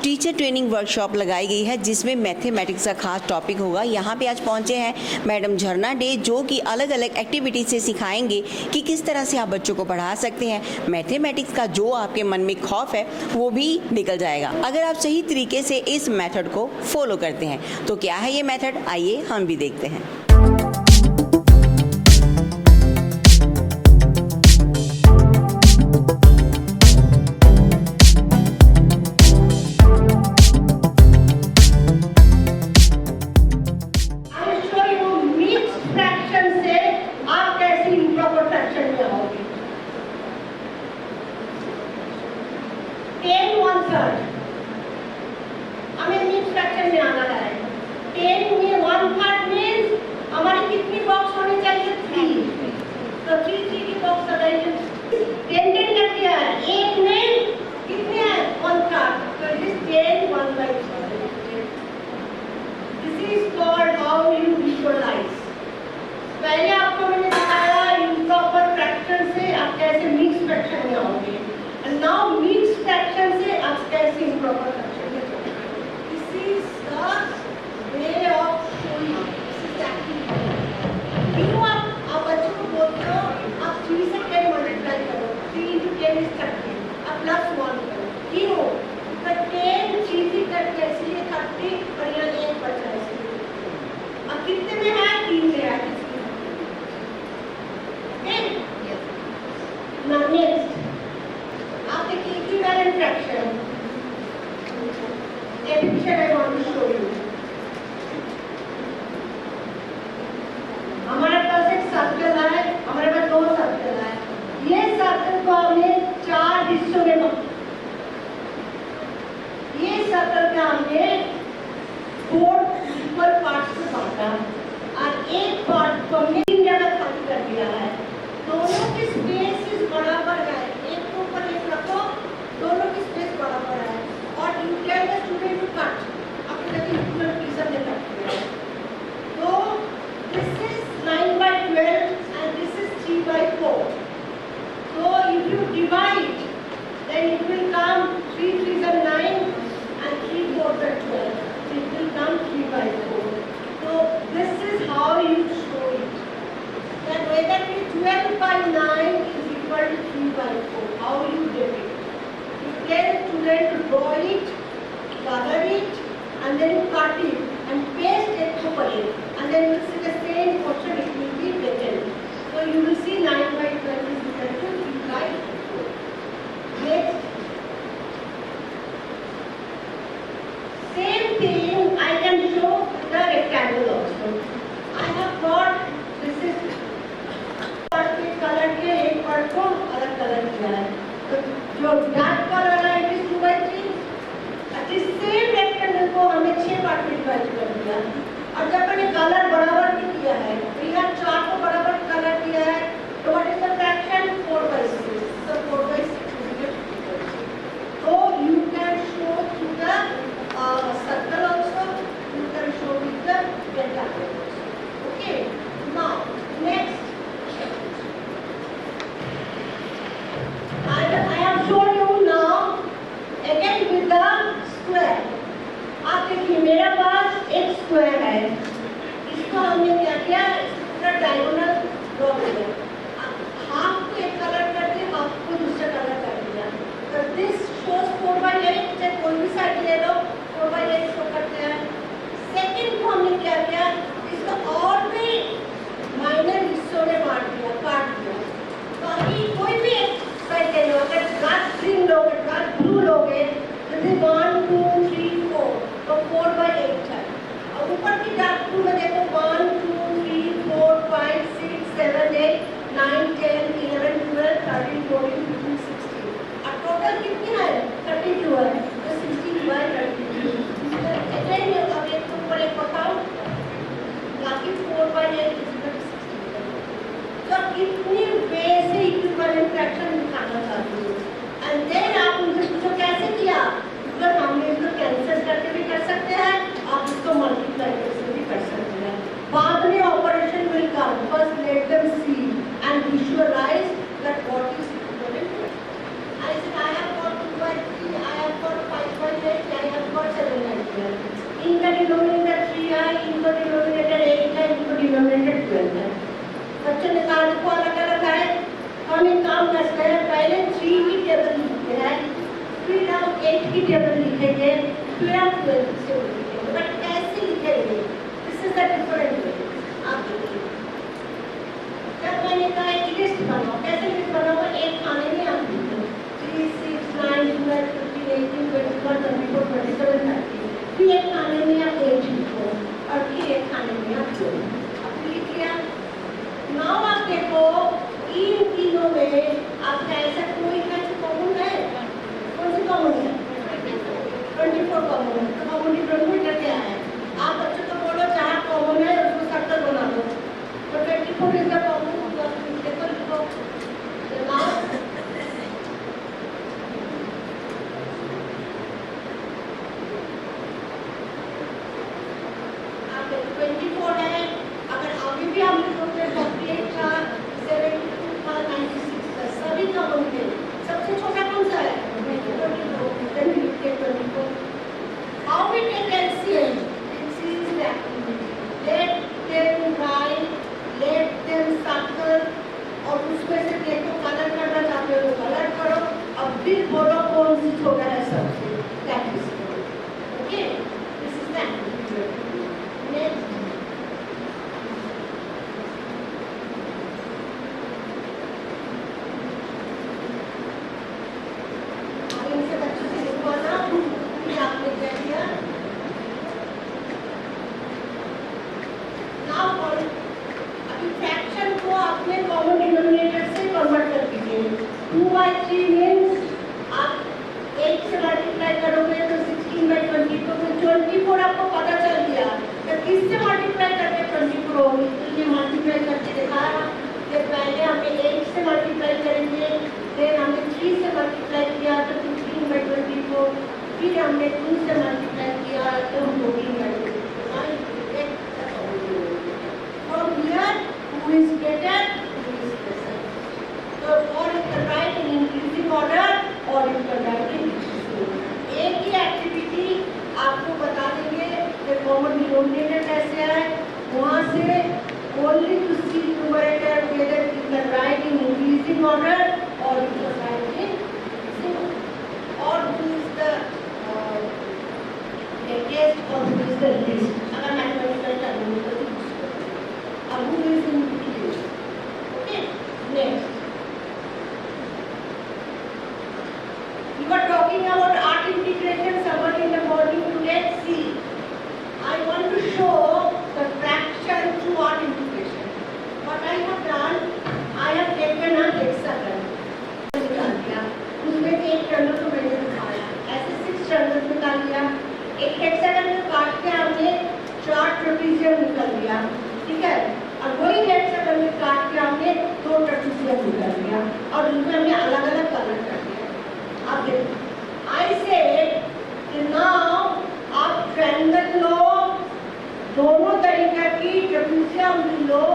Teacher training workshop लगाई गई है जिसमें मैथमेटिक्स का खास टॉपिक होगा। यहाँ पे आज पहुँचे हैं मैडम झरना डे, जो कि अलग अलग एक्टिविटी से सिखाएंगे कि किस तरह से आप बच्चों को पढ़ा सकते हैं। मैथमेटिक्स का जो आपके मन में खौफ है वो भी निकल जाएगा अगर आप सही तरीके से इस मेथड को फॉलो करते हैं। तो क्या है ये मेथड, आइए हम भी देखते हैं। हमें मिक्स फ्रैक्शन में आना है। 10 में 1/3 मींस हमारी कितनी बॉक्स होनी चाहिए? 3। तो 3 की बॉक्स लगाइए। 10 कर दिया है। 1 में कितने हैं? 1/3। तो this 10 1/3। This is called how you visualise. पहले आपको मैंने बताया इम्प्रॉपर फ्रैक्शन से आप कैसे मिक्स फ्रैक्शन में आओगे। And now mixed fraction से आप कैसे improper fraction में जाओगे। This is the way of showing. This is actually क्यों आप बच्चों को बोलते हो आप 3 से 10 मल्टीप्लाई करो, 3 into 10 is 30, आप +1 करो। क्यों? तो 10 3 से करके इसलिए 30 और यहाँ 1 बचा है इसलिए। अब कितने में है? 3 में है। Okay? Now next. आप एक equivalent fraction. A picture I want to show you. हमारे पास एक सर्कल है, हमारे पास 2 सर्कल है। ये सर्कल को हमने 4 हिस्सों में बांटा। ये सर्कल को हमने 4 इक्वल पार्ट्स में बांटा और एक पार्ट को हमने 3 जगह खाली कर दिया है। दोनों की स्पेस बराबर है। एक के ऊपर एक रखो, दोनों की स्पेस बराबर है और you tell the student to cut. अपने तक इक्वल पीस हमने कट किया। तो this is 9/12 and this is 3/4. So if you divide then it will come 3 3s are 9 and 3 4s are 12. So it will come 3/4. So this is how you show it. Then whether it is 12/9 is equal to 3/4. How you get it? You tell student to draw it, color it, and then you cut it and paste it over it. And then you will see the same portion it will be written. So you will see 9/12 is equal to 3/4. Next. Same thing I can show the rectangle also. I have got this is colour के एक part को अलग colour किया है। तो जो black colour है it is 2/3। इस सेम रेक्टेंगल को हमने 6 पार्ट में डिवाइड कर दिया और जब मैंने कलर बराबर भी किया है तो यहाँ 4 को बराबर कलर किया है तो व्हाट इज द फ्रैक्शन? 4/6। तो 4/6 is equal to 2/6। तो you can show through the circle also, you can show with the rectangle also. Okay, now next I have shown you now again with the square. आप देखिए मेरे पास एक square है, इसको हमने क्या किया? इसका डायगोनल ड्रॉ किया। हाफ को एक कलर कर दिया, हाफ को दूसरा कलर कर दिया। तो दिस शोज 4/8। चाहे कोई भी साइड ले लो 4/8 शो करते हैं। सेकंड को हमने क्या किया? इसको और भी माइनर हिस्सों में बांट दिया, काट दिया। बाकी कोई भी साइड ले लो, अगर डार्क ग्रीन लोगे, डार्क ब्लू लोगे तो 1 2 3 4 तो 4/8 है। और ऊपर की डार्क ब्लू में देखो 1 2 3 4 5 6 7 8 9 10 11 12 13 14 15 16 और टोटल कितनी है? 32 है। तो 16/32। अगेन अब एक के ऊपर एक बताओ, बाकी 4/8 तो कितनी वे से इक्विवेलेंट फ्रैक्शन निकालना चाहती हूँ। एंड देन आप उनसे पूछो कैसे किया? मतलब हमने इसको कैंसिल करके भी कर सकते हैं, आप इसको मल्टीप्लाई करके भी कर सकते हैं। बाद में operation will come, first let them see and visualise that what is equivalent मैंने कहा देखो अलग अलग है, हम एक काम करते हैं, पहले 3 की टेबल लिखते हैं, फिर हम 8 की टेबल लिखेंगे, फिर हम 12 की टेबल लिखेंगे। बट कैसे लिखेंगे, this is the different way. आप देखिए, जब मैंने कहा एक लिस्ट बनाओ, कैसे लिस्ट बनाओ, एक खाने में आप लिखो 3, 6, 9, 12, 15, 18, 21, 24, 27, 30, फिर एक खाने में आप 8 लिखो और फिर एक खाने में आप 2 लिख लिया। नाउ आप देखो इन तीनों में आपका ऐसा कोई है जो कॉमन है, कौन सी कॉमन है, 24 कॉमन है। तो कॉमन डिनोमिनेटर क्या है, आप बच्चों को बोलो जहाँ कॉमन है उसको सर्कल बना दो, तो 24 इज द कॉमन, देखो लिखो। आप 24 है, अगर अभी भी हम लिखोगे 48 था, 72 था, 96 था, सभी कॉमन थे। सबसे छोटा कौन सा है, 24। How we take LCM? This is the activity. Let them write, let them circle, और उसमें से देखो कलर करना चाहते हो तो कलर करो, अब फिर बोलो कौन सी छोटा है सबसे, प्रैक्टिस करो। Okay, this is the activity. Next, इनसे बच्चों से लिखवाना, फिर आपने क्या किया। नाउ अभी फ्रैक्शन को आपने कॉमन डिनोमिनेटर से कन्वर्ट कर दीजिए। 2/3 मीन्स आप 8 से मल्टीप्लाई करोगे तो 16/20, तो 24 आपको पता चल गया, तो किससे मल्टीप्लाई करके 24 होगी, तो ये मल्टीप्लाई करके दिखाया कि पहले हमें 8 से मल्टीप्लाई करेंगे, फिर हमने 3 से मल्टीप्लाई किया तो 16/24, फिर हमने 2 से मल्टीप्लाई किया तो 14/24। From here, who is greater, who is lesser. So, or you can write in increasing order, or you can write in decreasing order. एक ही एक्टिविटी आपको बता देंगे कि कॉमन डिनोमिनेटर कैसे है, वहाँ से only to see numerator whether you can write in increasing order or you can write in decreasing order. Or who is the greatest or who is the least. अगर mathematical term में तो who is in between. Okay, next. We were talking about art integration someone in the morning today. See, I want to show the fraction through art integration. What I have done, I have taken a hexagon. निकाल दिया, उसमें से एक triangle को मैंने दिखाया, ऐसे 6 triangle निकाल लिया। एक हेक्सागन को काट के हमने 4 ट्रेपेजियम निकाल लिया, ठीक है। और वही हेक्सागन में काट के हमने 2 ट्रेपेजियम निकाल लिया और उनमें हमने अलग अलग कलर कर दिया। अब देखो, आई से नाउ आप ट्रायंगल लो, दोनों तरीके की ट्रेपेजियम लो,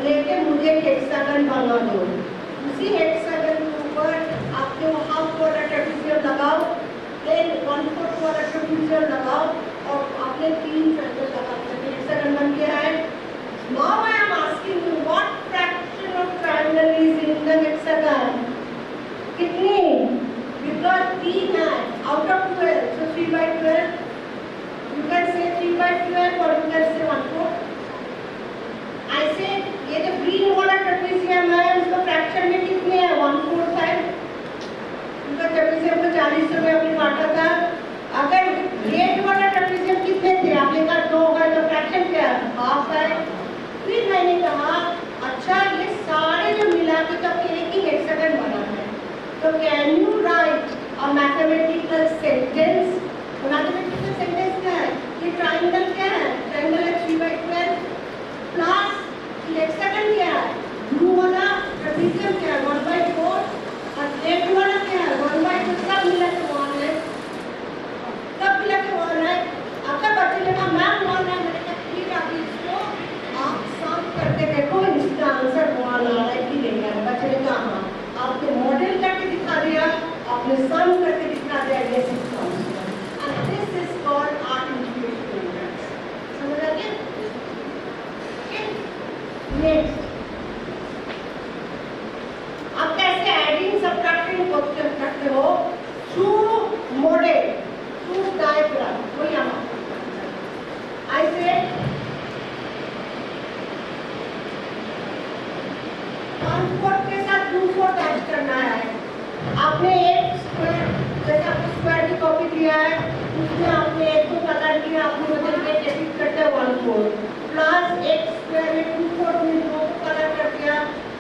लेके मुझे हेक्सागन बना दो। उसी हेक्सागन के ऊपर आपने वो हाफ वाला ट्रेपेजियम लगाओ, देन 1/4 वाला ट्रेपेजियम लगाओ और आपने 3 ट्रायंगल लगा दिया, हेक्सागन बन गया है। Now I am asking you what fraction of triangle is in the hexagon? कितनी? Because 3 है out of 12, so 3/12. You can say 3/12 or you can say 1/4. I say ये जो green वाला ट्रेपेजियम है उसका फ्रैक्शन में कितने है? 1/4 है। उनका ट्रेपेजियम को 40 में आपने काटा था। अगर रेड वाला ट्रेपेजियम कितने थे? आपने कहा 2 है तो फ्रैक्शन क्या है? हाफ है। फिर मैंने कहा अच्छा ये सारे जो मिला के तो एक ही हेक्सागन बना है, तो can you right a mathematical sentence. Mathematical sentence क्या है? ये ट्रायंगल क्या है? ट्रायंगल है 3/12 प्लस हेक्सागन क्या है? ब्लू वाला ट्रेपेजियम क्या है? 1/4 और रेड वाला क्या है? 1/2। सब मिला के 1 है, सब मिला के 1 है। आपका बच्चे ने कहा मैम 1 है, मैंने कहा ठीक है अभी इसको आप सम करके देखो, इसका आंसर 1 आ रहा है कि नहीं आ रहा। बच्चे ने कहा हाँ, आपने मॉडल करके दिखा दिया, आपने सम करके दिखा दिया, ये system and this is called art integration. समझ आ गया? ओके, नेक्स्ट आपने एक स्क्वायर, जैसे आपने स्क्वायर की कॉपी दिया है, उसमें आपने एक को कलर किया, आपने बदल के डेबिट करते हैं 1 4 प्लस एक स्क्वायर में 2 4 में 2 को कलर कर दिया,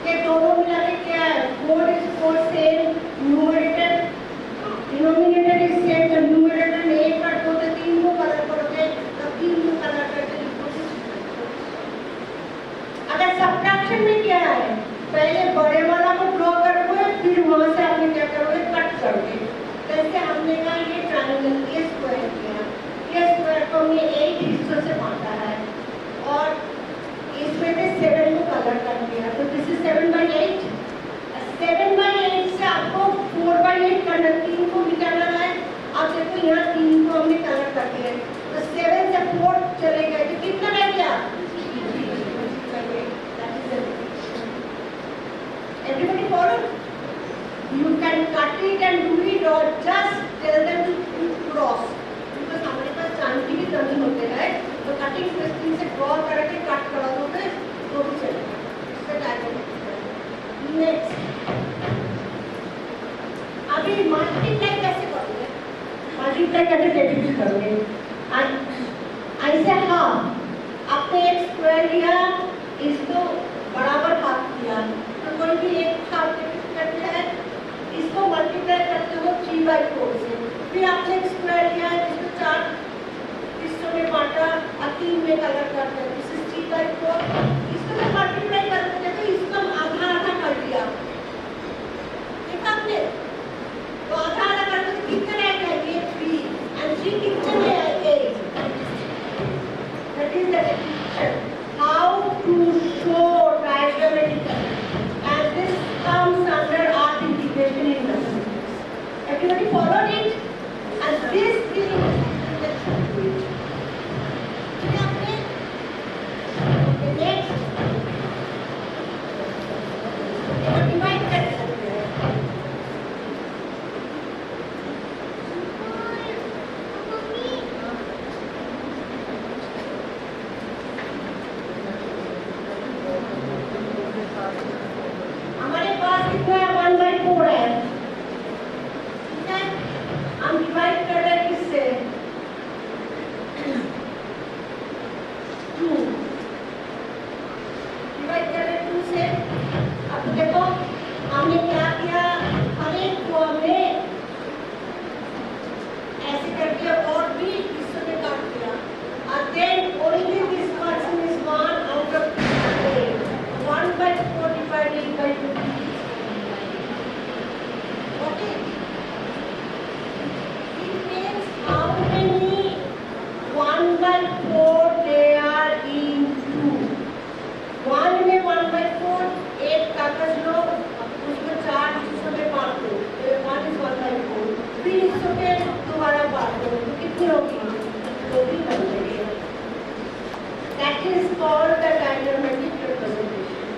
ये दोनों मिला के क्या है 4 is 4 same, numerator denominator is same, जब न्यूमरेटर में 1 का 2 से 3 को कलर करोगे तब 3 को कलर करके अगर सब्ट्रैक्शन में क्या है, पहले बड़े वाला को ड्रॉ करोगे, फिर वहां से आपने क्या करोगे कट करोगे। जैसे हमने कहा ये ट्रायंगल ये स्क्वायर किया, ये स्क्वायर को हमने 8 हिस्सों से बांटा है और इसमें से 7 को कलर कर दिया, तो दिस इज 7/8। 7/8 से आपको 4/8 करना, 3 को भी करना है। आप देखो यहाँ 3 को हमने कलर कर दिया, तो 7 से 4 चले गए, तो कितना रह गया? Everybody follow? You can cut it and do it or just tell them to cross. Because हमारे पास टाइम की भी कमी होती है, तो कटिंग पेस्टिंग से ड्रॉ करके कट करा दोगे तो भी चलेगा। इससे टाइम नेक्स्ट अभी मल्टीप्लाई कैसे करोगे? मल्टीप्लाई कैसे डेबिट करोगे? ऐसे हाँ, आपने एक स्क्वायर लिया, इसको बराबर हाफ किया, तो कोई भी एक हाफ डेबिट करते हैं, इसको मल्टीप्लाई करते हो 3/4 से, फिर आपने एक स्क्वायर लिया है जिसको 4 हिस्सों में बांटा और 3 में कलर करते हैं, दिस इज 3/4, इसको जब मल्टीप्लाई करते तो इसको आधा आधा कर दिया, देखा आपने? तो आधा आधा करते तो कितने रह गए? ये 3 and 3 कितने में है? 8। That is the definition. How to show diagrammatically, and this comes under art integration in mathematics. Everybody followed it? And this thing okay, next divide कर सकते हैं। हमारे पास कितना है? 1/4 है, ठीक है? हम डिवाइड कर रहे हैं किससे? 2 डिवाइड कर रहे हैं 2 से। अब देखो हमने क्या किया, हर एक को हमने ऐसे कर दिया और भी हिस्सों में काट दिया, और then only this person is one out of 8. 1/4 divided by 2. Okay. It means how many 1/4 they are in 2. 1 में 1/4, एक कागज लो, उसको 4 हिस्सों में बांट दो, 1 is 1/4, फिर हिस्सों में दोबारा बांट दो, तो कितनी होगी? 2 भी बन जाएगी। That is called the diagrammatic representation.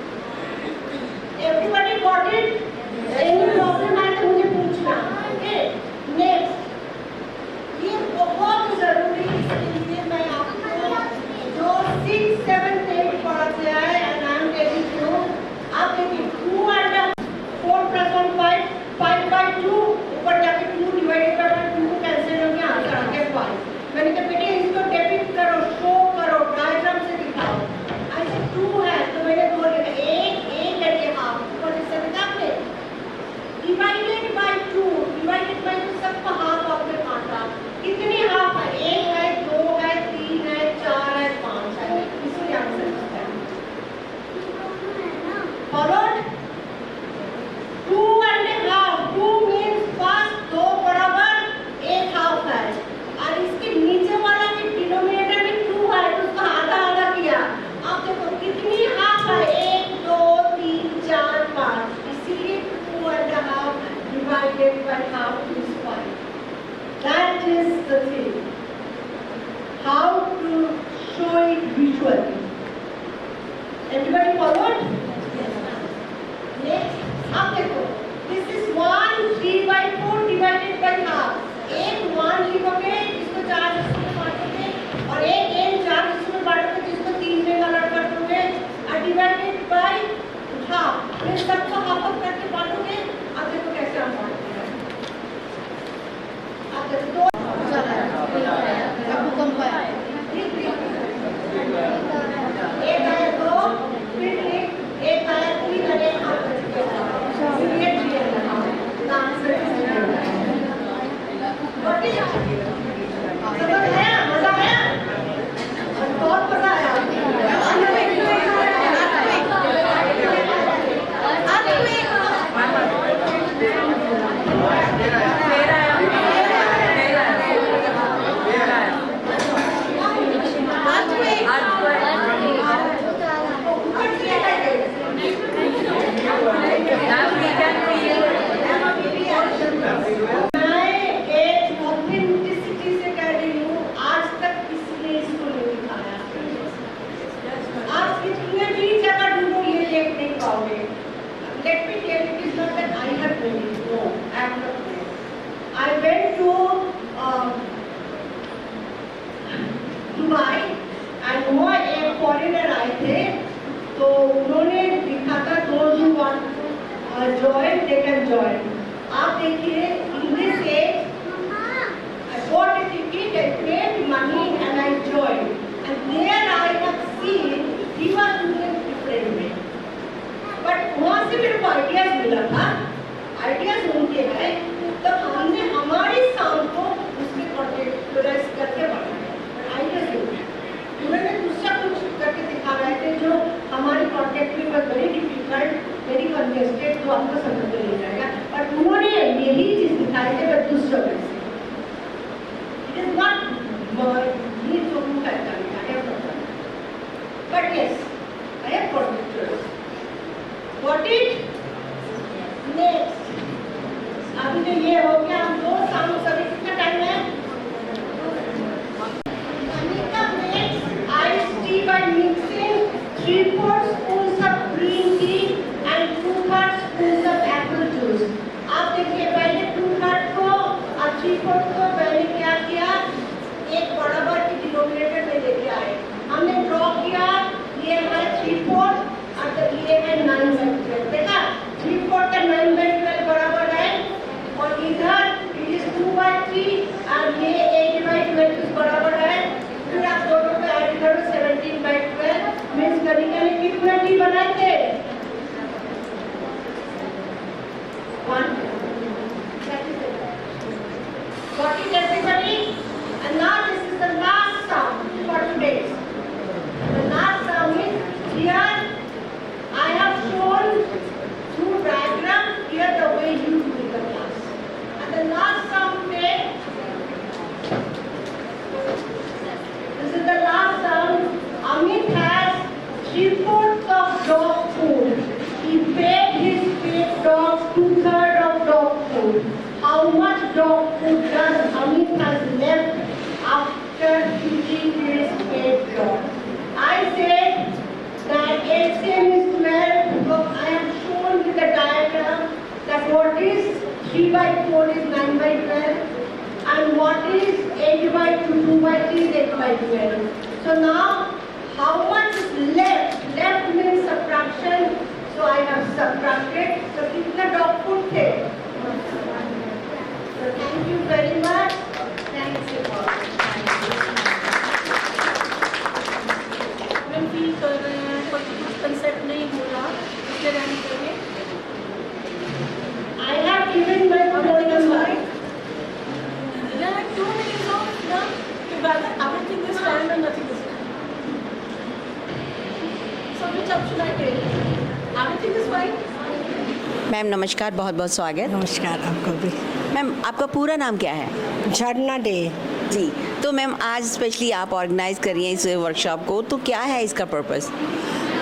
Everybody got it? Any problem है तो मुझे पूछना, okay? Next, ये बहुत जरूरी इसके लिए मैं आपको जो 6, 7, 8 पढ़ा गया है and I am telling you, आप देखिए 2 and 4 plus 1 5, 5/2, ऊपर जाके 2 divided by 2 को कैंसिल हो गया, आंसर आ गया 5। मैंने कहा बेटे इसको डेबिट करो, शो करो, डायग्राम से दिखाओ। ऐसे 2 है तो मैंने 2 लिखा, एक है ये हाफ, ऊपर से लिखा आपने डिवाइडेड बाय 2, डिवाइडेड बाय 2 सबका हाफ आपने बांटा, कितनी हाफ है? 1 है, 2 है, 3 है, 4 है, 5 है, इसलिए आंसर है। Followed 2 and half, 2 means first 2 बराबर 1 हाफ है, और इसके नीचे वाला भी डिनोमिनेटर में 2 है तो उसका आधा आधा किया। आप देखो कितनी हाफ है? 1 2 3 4 5, इसीलिए 2 and a half divided by half is 5. That is the thing. How to show it visually. Everybody followed? Next, अब देखो this is 1 3/4 divided by half. एक 1 लिखोगे जिसको 4 हिस्सों में बांटोगे, और एक n 4 हिस्सों में बांटोगे जिसको 3 में कलर कर दोगे, और डिवाइडेड बाय हाफ, फिर सबको हाफ करके बांटोगे। अब देखो कैसे हम बांटते हैं। करें दो एक आया दो फिर एक आया तीन और एक मजा आया बहुत मजा आया Let me tell you, it is not that I have made it. No, I have not made it. I went to Dubai and वहाँ एक फॉरेनर आए थे तो उन्होंने लिखा था those who want join they can join. आप देखिए इंग्लिश से I bought a ticket, I paid money and I joined. And there I have seen he was doing different way. But वहाँ से मेरे को आइडियाज मिला था आइडियाज उनके हैं तब हमने हमारी साउंड को उसमें कॉन्टेक्चुअलाइज करके बढ़ाया आइडियाज उन्होंने दूसरा कुछ करके दिखा रहे थे जो हमारी कॉन्टेक्ट में वेरी डिफिकल्ट वेरी कंजेस्टेड तो आपको समझ में नहीं आएगा बट उन्होंने यही चीज़ दिखाई थी बट दूसरा वैसे इट इज नॉट ये जो कहता है but yes I have contextualise What is next? अभी तो ये हो गया हम दो साउंड सभी कितना टाइम है? Anika makes iced tea by mixing 3/4 spoons of green tea and 2/3 spoons of apple juice. आप देखिए पहले 2/3 को और 3/4 को पहले क्या किया? एक बराबर की डिनोमिनेटर में लेके आए. हमने ड्रॉ किया ये हमारा 3/4 और ये है 9/12 देखा 3/4 का 9/12 बराबर है और इधर इट इज 2/3 और ये 8/12 इस बराबर है फिर आप दोनों को ऐड करो 17/12 मींस कनिका ने कितना टी बनाए थे 1 Got it everybody? And now this is the last sound for today. The last sound is here. I have shown through diagram here the way you do in the class. And the last sound today, this is the last sound. Amit has 3/4 of dog food. He fed his pet dog 2/3 of dog food. How much dog food does Amit has left after feeding his pet dog? I said that LCM is 12 because I have shown with the diagram that what is 3/4 is 9/12 and what is 8/2 2/3 is 8/12. So now how much is left? Left means subtraction. So I have subtracted. So kitna dog food the? So thank you very much. Thank you all. Feel कर रहे हैं कोई कुछ concept नहीं हो रहा इसलिए रहने करिए I have given my proposal. There are 2 minutes of the together everything is fine and nothing is fine. So which option I take? Everything is fine. Ma'am नमस्कार बहुत बहुत स्वागत नमस्कार आपको भी मैम आपका पूरा नाम क्या है झरना डे जी तो मैम आज स्पेशली आप ऑर्गेनाइज कर रही हैं इस वर्कशॉप को तो क्या है इसका purpose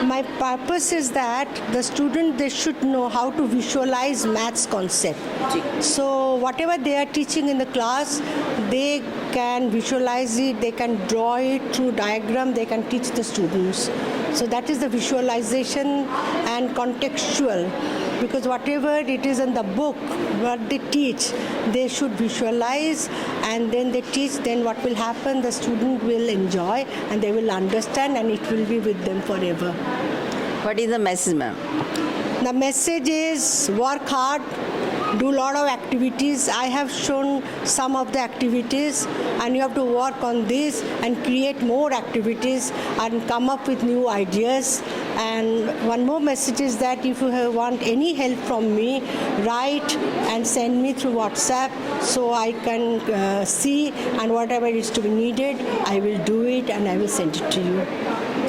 My purpose is that the student they should know how to visualize maths concept. So whatever they are teaching in the class, they can visualize it, they can draw it through diagram, they can teach the students. So that is the visualization and contextual. Because whatever it is in the book, what they teach, they should visualize and then they teach, then what will happen, the student will enjoy and they will understand and it will be with them forever. What is the message, ma'am? The message is work hard, do a lot of activities. I have shown some of the activities, and you have to work on this and create more activities and come up with new ideas. And one more message is that if you want any help from me, write and send me through WhatsApp so I can see, and whatever is to be needed, I will do it and I will send it to you.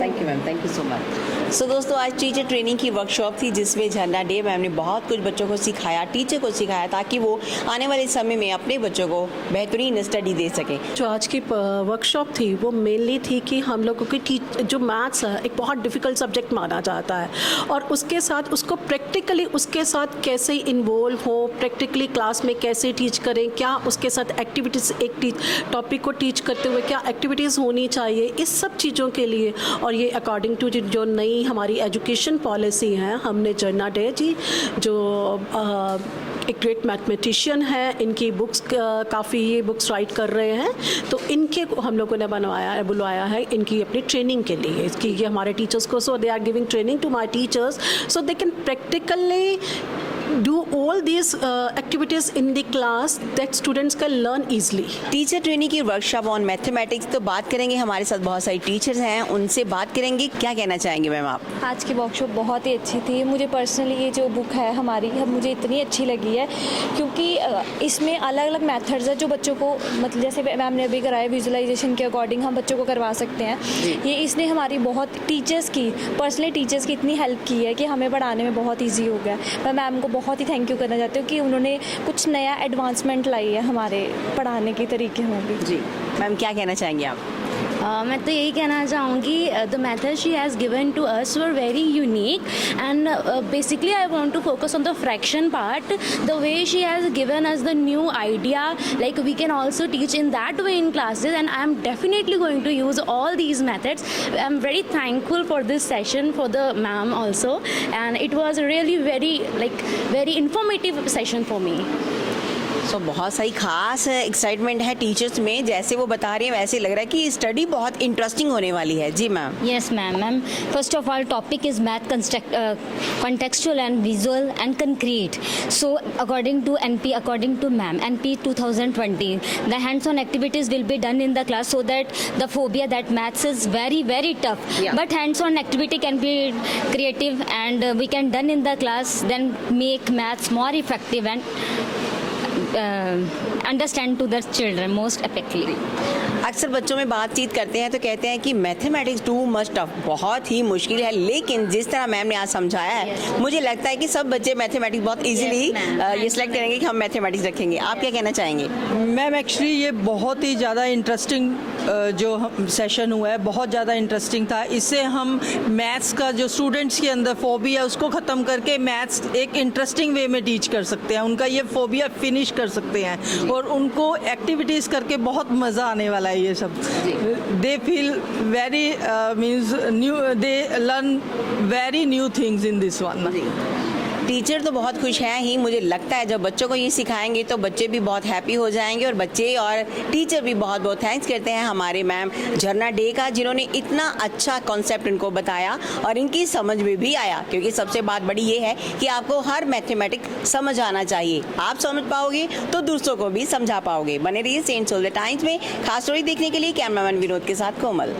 Thank you ma'am, thank you so much. So दोस्तों, आज teacher training की workshop थी जिसमें झरना day ma'am ने बहुत कुछ बच्चों को सिखाया, टीचर को सिखाया, ताकि वो आने वाले समय में अपने बच्चों को बेहतरीन स्टडी दे सकें। जो आज की वर्कशॉप थी वो मेनली थी कि हम लोगों की जो मैथ्स है एक बहुत डिफ़िकल्ट सब्जेक्ट माना जाता है, और उसके साथ उसको प्रैक्टिकली उसके साथ कैसे इन्वॉल्व हो, प्रैक्टिकली क्लास में कैसे टीच करें, क्या उसके साथ एक्टिविटीज़, एक टॉपिक को टीच करते हुए क्या एक्टिविटीज़ होनी चाहिए, इस सब चीज़ों के लिए। और ये अकॉर्डिंग टू जो नई हमारी एजुकेशन पॉलिसी है, हमने झरना डे जी जो एक ग्रेट मैथमेटिशियन है, इनकी बुक्स काफ़ी ये बुक्स राइट कर रहे हैं, तो इनके हम लोगों ने बुलवाया है इनकी अपनी ट्रेनिंग के लिए, इसकी ये हमारे टीचर्स को, so they are giving training to my teachers so they can practically do all these activities in the class that students can learn easily. Teacher training की वर्कशॉप ऑन मैथमेटिक्स, तो बात करेंगे, हमारे साथ बहुत सारी टीचर्स हैं, उनसे बात करेंगे। क्या कहना चाहेंगे मैम आप? आज की वर्कशॉप बहुत ही अच्छी थी। मुझे पर्सनली ये जो बुक है हमारी, मुझे इतनी अच्छी लगी है क्योंकि इसमें अलग अलग मेथड्स है जो बच्चों को, मतलब जैसे मैम ने अभी कराया विजुअलाइजेशन के अकॉर्डिंग हम बच्चों को करवा सकते हैं। ये इसने हमारी बहुत टीचर्स की, पर्सनली टीचर्स की इतनी हेल्प की है कि हमें पढ़ाने में बहुत ईजी हो गया। मैं मैम को बहुत ही थैंक यू करना चाहती हूँ कि उन्होंने कुछ नया एडवांसमेंट लाई है हमारे पढ़ाने के तरीके में भी। जी मैम, क्या कहना चाहेंगे आप? मैं तो यही कहना चाहूँगी, the method she has given to us were very unique, and basically I want to focus on the fraction part, the way she has given us the new idea, like we can also teach in that way in classes, and I am definitely going to use all these methods. I am very thankful for this session for the ma'am also, and it was really very informative session for me. So बहुत सारी खास excitement है teachers में, जैसे वो बता रही हैं वैसे लग रहा है कि स्टडी बहुत इंटरेस्टिंग होने वाली है। जी ma'am. Yes, ma'am. First of all, topic is math contextual and visual and concrete. So, according to NP, according to ma'am, NP 2020, the hands-on activities will be done in the class so that the phobia that maths is very, very tough. Yeah. But hands-on activity can be creative and we can done in the class, then make maths more effective and understand to the children most effectively. अक्सर बच्चों में बातचीत करते हैं तो कहते हैं कि मैथमेटिक्स टू मच टफ, बहुत ही मुश्किल है, लेकिन जिस तरह मैम ने आज समझाया है मुझे लगता है कि सब बच्चे मैथमेटिक्स बहुत इजीली ये सिलेक्ट करेंगे कि हम मैथमेटिक्स रखेंगे। आप क्या कहना चाहेंगे? मैम एक्चुअली ये बहुत ही ज़्यादा इंटरेस्टिंग जो सेशन हुआ है, बहुत ज़्यादा इंटरेस्टिंग था। इससे हम मैथ्स का जो स्टूडेंट्स के अंदर फोबिया उसको ख़त्म करके मैथ्स एक इंटरेस्टिंग वे में टीच कर सकते हैं, उनका ये फोबिया फिनिश कर सकते हैं और उनको एक्टिविटीज़ करके बहुत मज़ा आने वाला है। ये सब they feel very means new, they learn very new things in this one. Teacher तो बहुत खुश हैं ही, मुझे लगता है जब बच्चों को ये सिखाएंगे तो बच्चे भी बहुत हैप्पी हो जाएंगे, और बच्चे और टीचर भी बहुत बहुत थैंक्स करते हैं हमारे मैम झरना डे का, जिन्होंने इतना अच्छा कॉन्सेप्ट इनको बताया और इनकी समझ में भी आया, क्योंकि सबसे बात बड़ी ये है कि आपको हर मैथमेटिक्स समझ आना चाहिए। आप समझ पाओगे तो दूसरों को भी समझा पाओगे। बने रहिए सेंट सोल्जर टाइम्स में। खास स्टोरी देखने के लिए कैमरामैन विनोद के साथ कोमल।